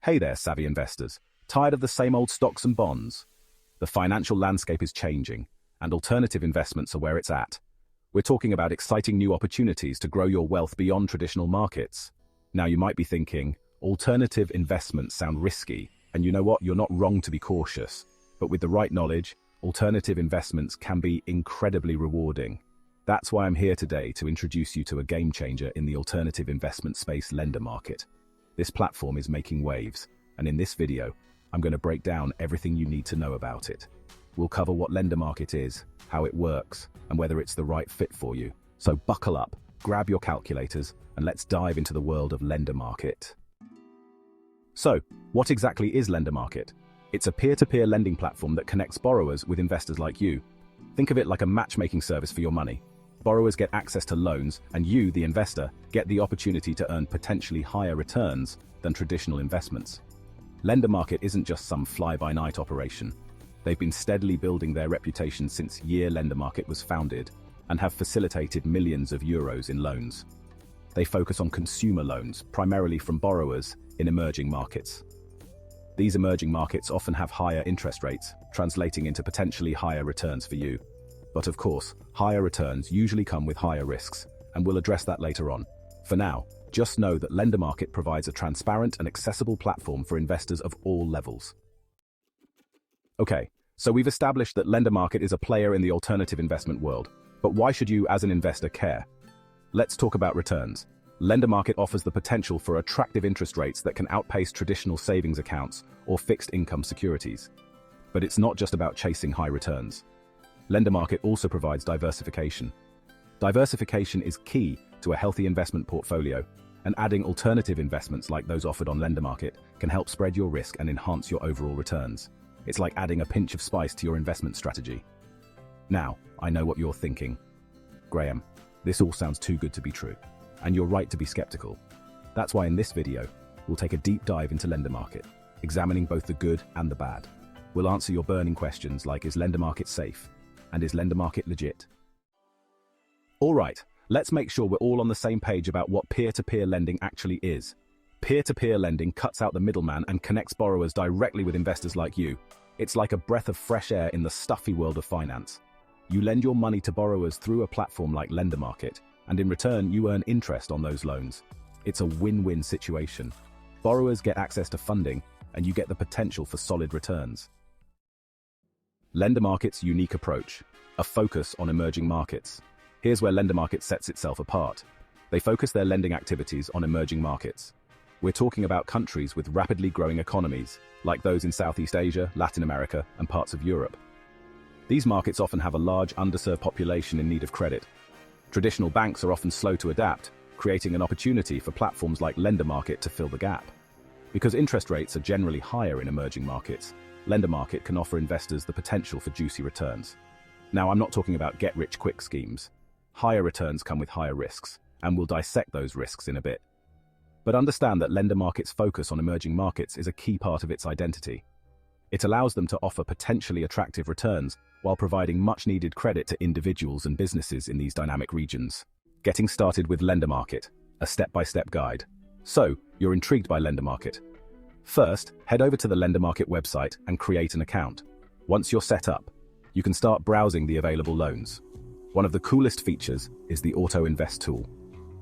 Hey there, savvy investors. Tired of the same old stocks and bonds? The financial landscape is changing, and alternative investments are where it's at. We're talking about exciting new opportunities to grow your wealth beyond traditional markets. Now you might be thinking, alternative investments sound risky, and you know what? You're not wrong to be cautious. But with the right knowledge, alternative investments can be incredibly rewarding. That's why I'm here today to introduce you to a game changer in the alternative investment space, Lendermarket. This platform is making waves, and in this video, I'm going to break down everything you need to know about it. We'll cover what Lendermarket is, how it works, and whether it's the right fit for you. So buckle up, grab your calculators, and let's dive into the world of Lendermarket. So, what exactly is Lendermarket? It's a peer-to-peer lending platform that connects borrowers with investors like you. Think of it like a matchmaking service for your money. Borrowers get access to loans, and you, the investor, get the opportunity to earn potentially higher returns than traditional investments. Lendermarket isn't just some fly-by-night operation. They've been steadily building their reputation since Lendermarket was founded and have facilitated millions of euros in loans. They focus on consumer loans, primarily from borrowers in emerging markets. These emerging markets often have higher interest rates, translating into potentially higher returns for you. But of course, higher returns usually come with higher risks, and we'll address that later on. For now, just know that Lendermarket provides a transparent and accessible platform for investors of all levels. Okay, so we've established that Lendermarket is a player in the alternative investment world, but why should you as an investor care? Let's talk about returns. Lendermarket offers the potential for attractive interest rates that can outpace traditional savings accounts or fixed income securities. But it's not just about chasing high returns. Lendermarket also provides diversification. Diversification is key to a healthy investment portfolio, and adding alternative investments like those offered on Lendermarket can help spread your risk and enhance your overall returns. It's like adding a pinch of spice to your investment strategy. Now, I know what you're thinking. Graham, this all sounds too good to be true. And you're right to be skeptical. That's why in this video, we'll take a deep dive into Lendermarket, examining both the good and the bad. We'll answer your burning questions like, is Lendermarket safe? And is Lendermarket legit? All right, let's make sure we're all on the same page about what peer-to-peer lending actually is. Peer-to-peer lending cuts out the middleman and connects borrowers directly with investors like you. It's like a breath of fresh air in the stuffy world of finance. You lend your money to borrowers through a platform like Lendermarket, and in return, you earn interest on those loans. It's a win-win situation. Borrowers get access to funding, and you get the potential for solid returns. Lendermarket's unique approach, a focus on emerging markets. Here's where Lendermarket sets itself apart. They focus their lending activities on emerging markets. We're talking about countries with rapidly growing economies, like those in Southeast Asia, Latin America, and parts of Europe. These markets often have a large underserved population in need of credit. Traditional banks are often slow to adapt, creating an opportunity for platforms like Lendermarket to fill the gap. Because interest rates are generally higher in emerging markets, Lendermarket can offer investors the potential for juicy returns. Now, I'm not talking about get-rich-quick schemes. Higher returns come with higher risks, and we'll dissect those risks in a bit. But understand that Lendermarket's focus on emerging markets is a key part of its identity. It allows them to offer potentially attractive returns while providing much-needed credit to individuals and businesses in these dynamic regions. Getting started with Lendermarket, a step-by-step guide. So, you're intrigued by Lendermarket. First, head over to the Lendermarket website and create an account. Once you're set up, you can start browsing the available loans. One of the coolest features is the Auto Invest tool.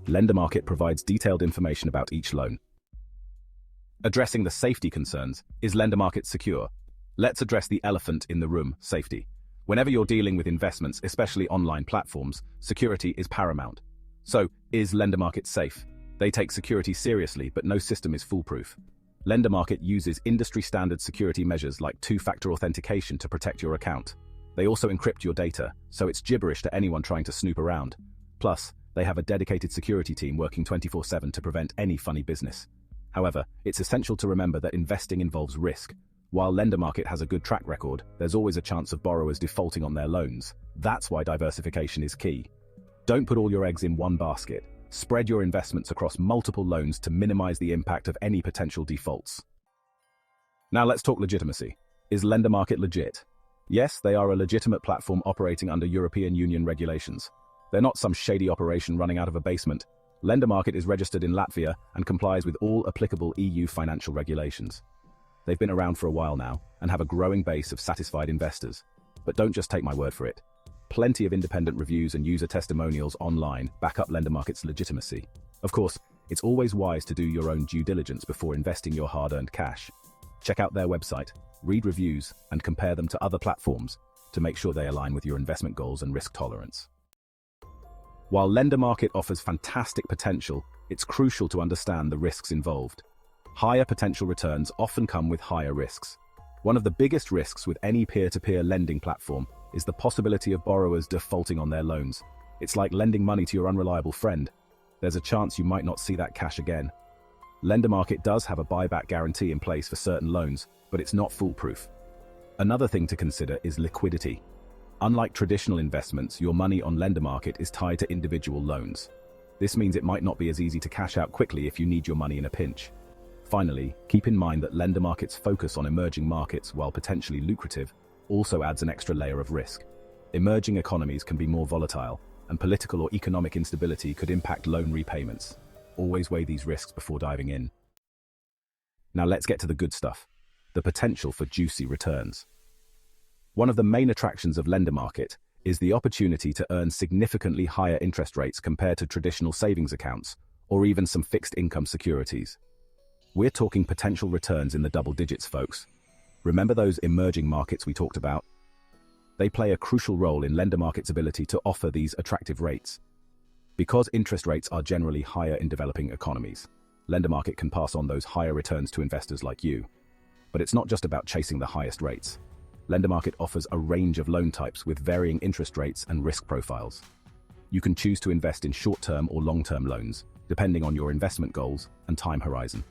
Lendermarket provides detailed information about each loan. Addressing the safety concerns is Lendermarket Secure. Let's address the elephant in the room, safety. Whenever you're dealing with investments, especially online platforms, security is paramount. So, is Lendermarket safe? They take security seriously, but no system is foolproof. Lendermarket uses industry-standard security measures like two-factor authentication to protect your account. They also encrypt your data, so it's gibberish to anyone trying to snoop around. Plus, they have a dedicated security team working 24/7 to prevent any funny business. However, it's essential to remember that investing involves risk. While Lendermarket has a good track record, there's always a chance of borrowers defaulting on their loans. That's why diversification is key. Don't put all your eggs in one basket. Spread your investments across multiple loans to minimize the impact of any potential defaults. Now let's talk legitimacy. Is Lendermarket legit? Yes, they are a legitimate platform operating under European Union regulations. They're not some shady operation running out of a basement. Lendermarket is registered in Latvia and complies with all applicable EU financial regulations. They've been around for a while now and have a growing base of satisfied investors. But don't just take my word for it. Plenty of independent reviews and user testimonials online back up Lendermarket's legitimacy. Of course, it's always wise to do your own due diligence before investing your hard-earned cash. Check out their website, read reviews, and compare them to other platforms to make sure they align with your investment goals and risk tolerance. While Lendermarket offers fantastic potential, it's crucial to understand the risks involved. Higher potential returns often come with higher risks. One of the biggest risks with any peer-to-peer lending platform is the possibility of borrowers defaulting on their loans. It's like lending money to your unreliable friend. There's a chance you might not see that cash again. Lendermarket does have a buyback guarantee in place for certain loans, but it's not foolproof. Another thing to consider is liquidity. Unlike traditional investments, your money on Lendermarket is tied to individual loans. This means it might not be as easy to cash out quickly if you need your money in a pinch. Finally, keep in mind that Lendermarket's focus on emerging markets, while potentially lucrative, also adds an extra layer of risk. Emerging economies can be more volatile, and political or economic instability could impact loan repayments. Always weigh these risks before diving in. Now let's get to the good stuff, the potential for juicy returns. One of the main attractions of Lendermarket is the opportunity to earn significantly higher interest rates compared to traditional savings accounts, or even some fixed income securities. We're talking potential returns in the double digits, folks. Remember those emerging markets we talked about? They play a crucial role in Lendermarket's ability to offer these attractive rates. Because interest rates are generally higher in developing economies, Lendermarket can pass on those higher returns to investors like you. But it's not just about chasing the highest rates. Lendermarket offers a range of loan types with varying interest rates and risk profiles. You can choose to invest in short-term or long-term loans, depending on your investment goals and time horizon.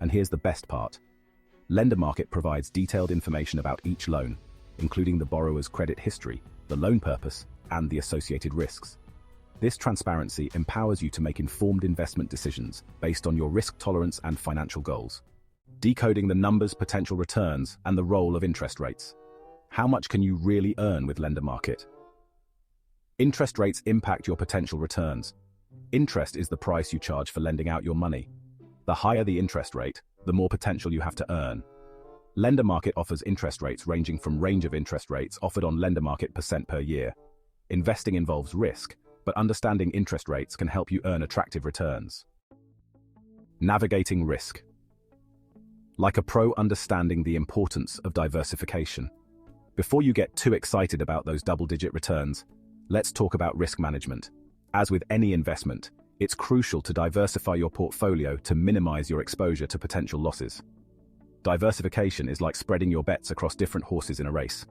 And here's the best part. Lendermarket provides detailed information about each loan, including the borrower's credit history, the loan purpose, and the associated risks. This transparency empowers you to make informed investment decisions based on your risk tolerance and financial goals. Decoding the numbers, potential returns, and the role of interest rates. How much can you really earn with Lendermarket? Interest rates impact your potential returns. Interest is the price you charge for lending out your money. The higher the interest rate, the more potential you have to earn. Lendermarket offers interest rates ranging from range of interest rates offered on Lendermarket % per year. Investing involves risk, but understanding interest rates can help you earn attractive returns. Navigating risk. Like a pro understanding the importance of diversification. Before you get too excited about those double-digit returns, let's talk about risk management. As with any investment, it's crucial to diversify your portfolio to minimize your exposure to potential losses. Diversification is like spreading your bets across different horses in a race.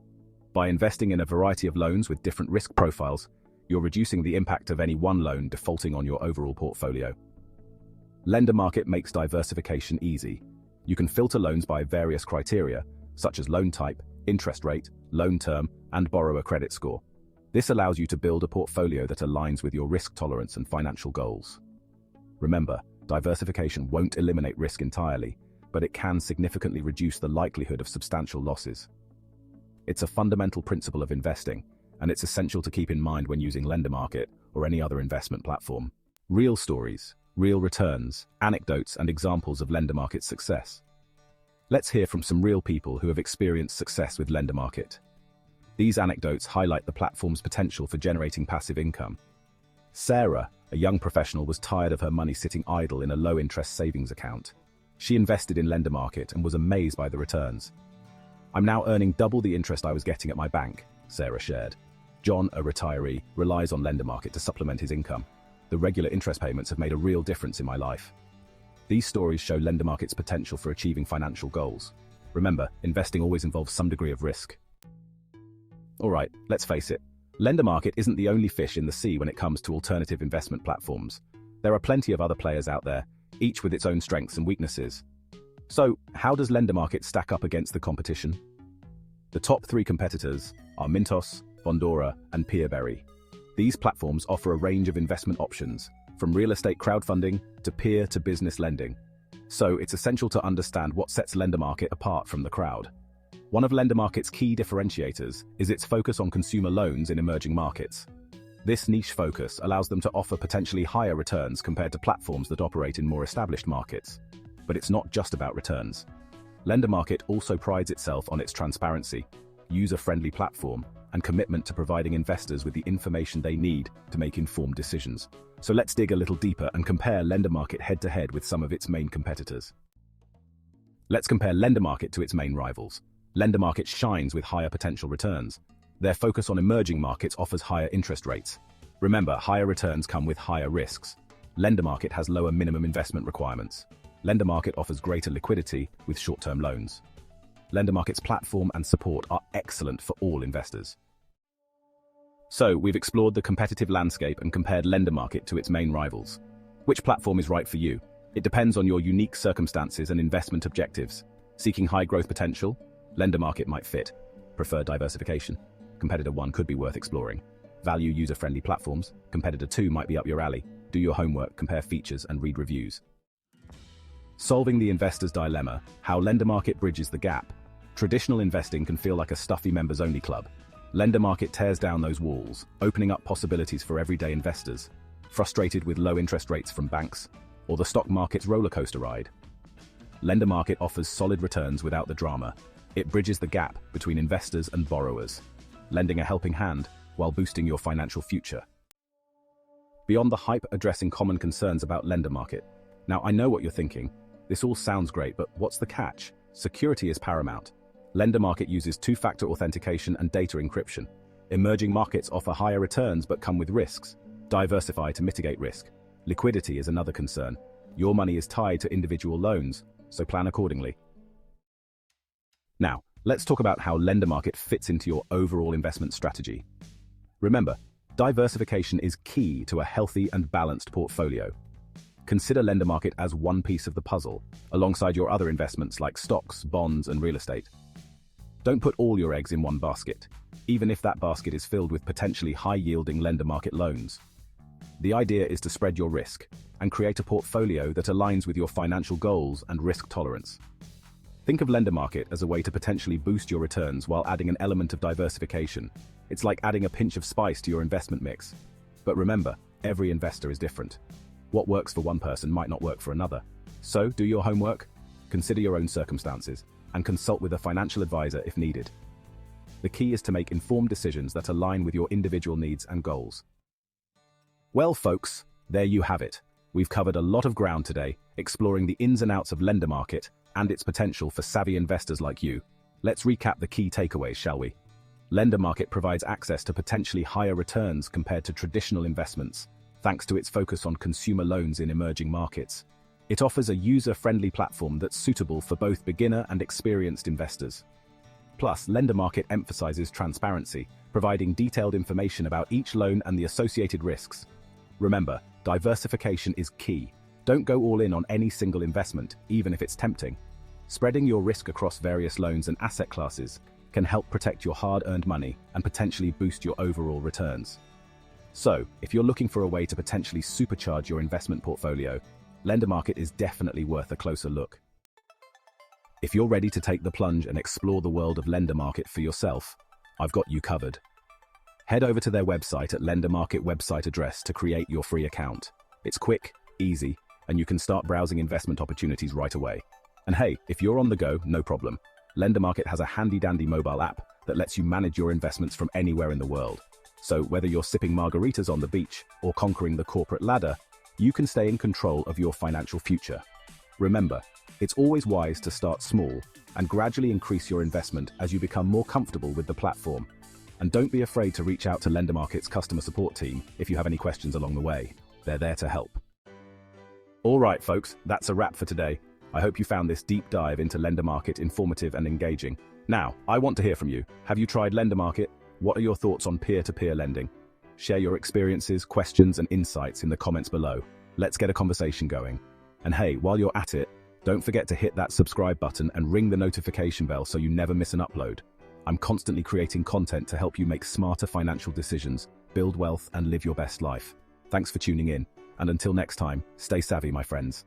By investing in a variety of loans with different risk profiles, you're reducing the impact of any one loan defaulting on your overall portfolio. Lendermarket makes diversification easy. You can filter loans by various criteria, such as loan type, interest rate, loan term, and borrower credit score. This allows you to build a portfolio that aligns with your risk tolerance and financial goals. Remember, diversification won't eliminate risk entirely, but it can significantly reduce the likelihood of substantial losses. It's a fundamental principle of investing, and it's essential to keep in mind when using Lendermarket or any other investment platform. Real stories, real returns, anecdotes, and examples of Lendermarket's success. Let's hear from some real people who have experienced success with Lendermarket. These anecdotes highlight the platform's potential for generating passive income. Sarah, a young professional, was tired of her money sitting idle in a low-interest savings account. She invested in Lendermarket and was amazed by the returns. "I'm now earning double the interest I was getting at my bank," Sarah shared. John, a retiree, relies on Lendermarket to supplement his income. "The regular interest payments have made a real difference in my life." These stories show Lendermarket's potential for achieving financial goals. Remember, investing always involves some degree of risk. Alright, let's face it. Lendermarket isn't the only fish in the sea when it comes to alternative investment platforms. There are plenty of other players out there, each with its own strengths and weaknesses. So, how does Lendermarket stack up against the competition? The top 3 competitors are Mintos, Bondora, and Peerberry. These platforms offer a range of investment options, from real estate crowdfunding to peer-to-business lending. So, it's essential to understand what sets Lendermarket apart from the crowd. One of Lendermarket's key differentiators is its focus on consumer loans in emerging markets. This niche focus allows them to offer potentially higher returns compared to platforms that operate in more established markets. But it's not just about returns. Lendermarket also prides itself on its transparency, user-friendly platform, and commitment to providing investors with the information they need to make informed decisions. So let's dig a little deeper and compare Lendermarket head-to-head with some of its main competitors. Let's compare Lendermarket to its main rivals. Lendermarket shines with higher potential returns. Their focus on emerging markets offers higher interest rates. Remember, higher returns come with higher risks. Lendermarket has lower minimum investment requirements. Lendermarket offers greater liquidity with short-term loans. Lendermarket's platform and support are excellent for all investors. So, we've explored the competitive landscape and compared Lendermarket to its main rivals. Which platform is right for you? It depends on your unique circumstances and investment objectives. Seeking high growth potential? Lendermarket might fit. Prefer diversification? Competitor 1 could be worth exploring. Value user-friendly platforms? Competitor 2 might be up your alley. Do your homework, compare features, and read reviews. Solving the investor's dilemma, how Lendermarket bridges the gap. Traditional investing can feel like a stuffy members-only club. Lendermarket tears down those walls, opening up possibilities for everyday investors. Frustrated with low interest rates from banks, or the stock market's rollercoaster ride? Lendermarket offers solid returns without the drama. It bridges the gap between investors and borrowers, lending a helping hand while boosting your financial future. Beyond the hype addressing common concerns about Lendermarket. Now, I know what you're thinking. This all sounds great, but what's the catch? Security is paramount. Lendermarket uses two-factor authentication and data encryption. Emerging markets offer higher returns but come with risks. Diversify to mitigate risk. Liquidity is another concern. Your money is tied to individual loans, so plan accordingly. Now, let's talk about how Lendermarket fits into your overall investment strategy. Remember, diversification is key to a healthy and balanced portfolio. Consider Lendermarket as one piece of the puzzle, alongside your other investments like stocks, bonds, and real estate. Don't put all your eggs in one basket, even if that basket is filled with potentially high-yielding Lendermarket loans. The idea is to spread your risk and create a portfolio that aligns with your financial goals and risk tolerance. Think of Lendermarket as a way to potentially boost your returns while adding an element of diversification. It's like adding a pinch of spice to your investment mix. But remember, every investor is different. What works for one person might not work for another. So, do your homework, consider your own circumstances, and consult with a financial advisor if needed. The key is to make informed decisions that align with your individual needs and goals. Well, folks, there you have it. We've covered a lot of ground today, exploring the ins and outs of Lendermarket and its potential for savvy investors like you. Let's recap the key takeaways, shall we? Lendermarket provides access to potentially higher returns compared to traditional investments, thanks to its focus on consumer loans in emerging markets. It offers a user-friendly platform that's suitable for both beginner and experienced investors. Plus, Lendermarket emphasizes transparency, providing detailed information about each loan and the associated risks. Remember, diversification is key. Don't go all in on any single investment, even if it's tempting. Spreading your risk across various loans and asset classes can help protect your hard-earned money and potentially boost your overall returns. So, if you're looking for a way to potentially supercharge your investment portfolio, Lendermarket is definitely worth a closer look. If you're ready to take the plunge and explore the world of Lendermarket for yourself, I've got you covered. Head over to their website at Lendermarket website address to create your free account. It's quick, easy, and you can start browsing investment opportunities right away. And hey, if you're on the go, no problem. Lendermarket has a handy-dandy mobile app that lets you manage your investments from anywhere in the world. So whether you're sipping margaritas on the beach or conquering the corporate ladder, you can stay in control of your financial future. Remember, it's always wise to start small and gradually increase your investment as you become more comfortable with the platform. And don't be afraid to reach out to Lendermarket's customer support team if you have any questions along the way. They're there to help. All right, folks, that's a wrap for today. I hope you found this deep dive into Lendermarket informative and engaging. Now, I want to hear from you. Have you tried Lendermarket? What are your thoughts on peer-to-peer lending? Share your experiences, questions, and insights in the comments below. Let's get a conversation going. And hey, while you're at it, don't forget to hit that subscribe button and ring the notification bell so you never miss an upload. I'm constantly creating content to help you make smarter financial decisions, build wealth, and live your best life. Thanks for tuning in, and until next time, stay savvy, my friends.